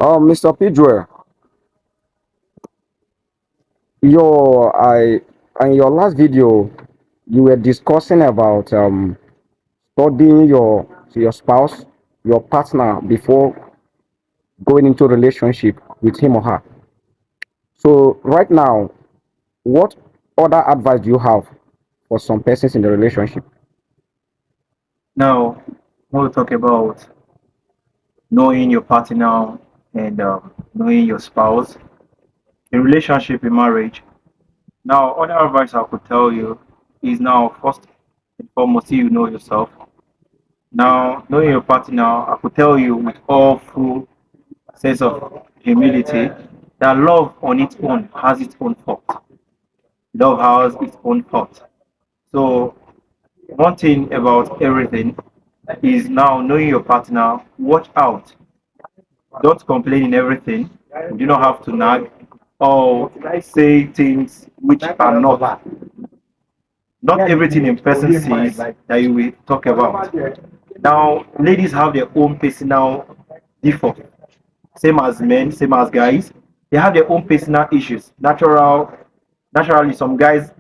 Mr. Pedro, your I in your last video you were discussing about studying your spouse, your partner before going into relationship with him or her. So right now, what other advice do you have for some persons in the relationship? Now, we'll talk about knowing your partner and knowing your spouse in relationship in marriage. Now, other advice I could tell you is now first and foremost you know yourself. Now, knowing your partner, I could tell you with all full sense of humility that love on its own has its own fault. Love has its own fault. So, one thing about everything is now knowing your partner, watch out. Don't complain in everything. You do not have to nag or say things which are not everything in person sees that you will talk about. Now, ladies have their own personal default, same as men, same as guys. They have their own personal issues. Naturally, some guys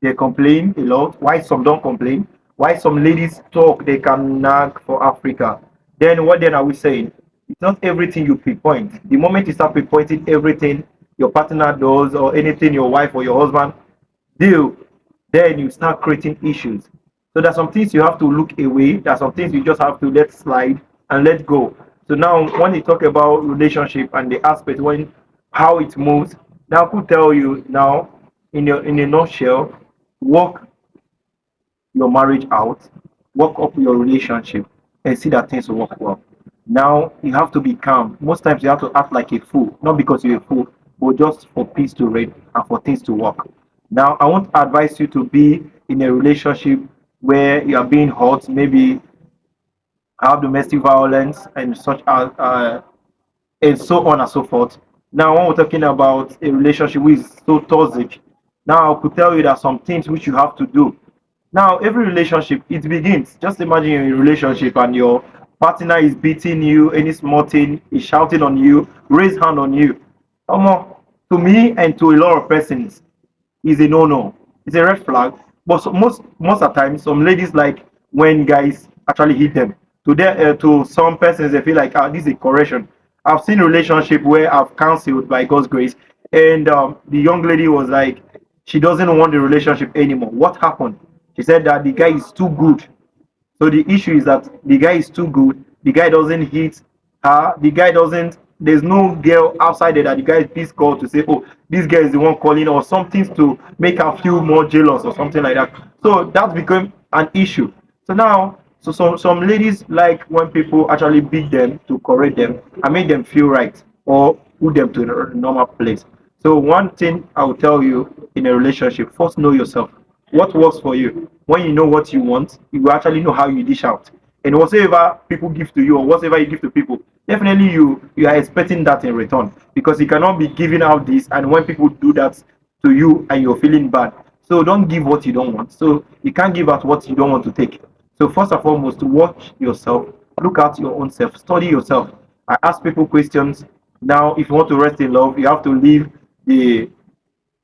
they complain a lot. Why some don't complain? Why some ladies talk they can nag for Africa? Then what then are we saying? It's not everything you pinpoint. The moment you start pinpointing everything your partner does or anything your wife or your husband do, then you start creating issues. So there's some things you have to look away. There's some things you just have to let slide and let go. So now when you talk about relationship and the aspect when how it moves, now I could tell you now in a nutshell, work your marriage out, work up your relationship, and see that things will work well. Now you have to be calm. Most times you have to act like a fool, not because you're a fool, but just for peace to reign and for things to work. Now I won't advise you to be in a relationship where you are being hurt, maybe have domestic violence and such as and so on and so forth. Now, when we're talking about a relationship which is so toxic, now I could tell you that some things which you have to do. Now, every relationship it begins. Just imagine you're in a relationship and your partner is beating you, any small thing is shouting on you, raise hand on you. To me and to a lot of persons, is a no-no. It's a red flag. But so most of the time, some ladies like when guys actually hit them. To some persons, they feel like this is a correction. I've seen relationship where I've counseled by God's grace, and the young lady was like, she doesn't want the relationship anymore. What happened? She said that the guy is too good. So the issue is that the guy is too good. The guy doesn't hit her. The guy doesn't. There's no girl outside there that the guy is called to say, "Oh, this guy is the one calling," or something to make her feel more jealous or something like that. So that became an issue. So now, so some ladies like when people actually beat them to correct them and make them feel right or put them to a normal place. So one thing I will tell you in a relationship: first know yourself. What works for you? When you know what you want, you will actually know how you dish out. And whatever people give to you or whatever you give to people, definitely you are expecting that in return because you cannot be giving out this and when people do that to you and you're feeling bad. So don't give what you don't want. So you can't give out what you don't want to take. So first and foremost, watch yourself, look at your own self, study yourself. I ask people questions. Now, if you want to rest in love, you have to leave the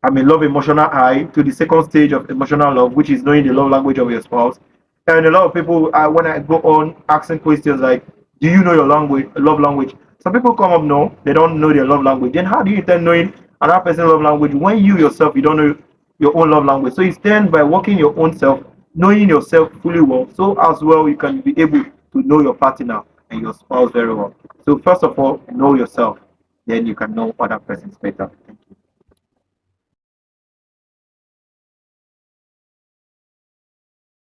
I'm in love emotional high to the second stage of emotional love, which is knowing the love language of your spouse. And a lot of people, when I go on asking questions like, "Do you know your language, love language?" Some people come up, no, they don't know their love language. Then how do you intend knowing another person's love language when you yourself you don't know your own love language? So it's then by working your own self, knowing yourself fully well, so as well you can be able to know your partner and your spouse very well. So first of all, know yourself, then you can know other persons better.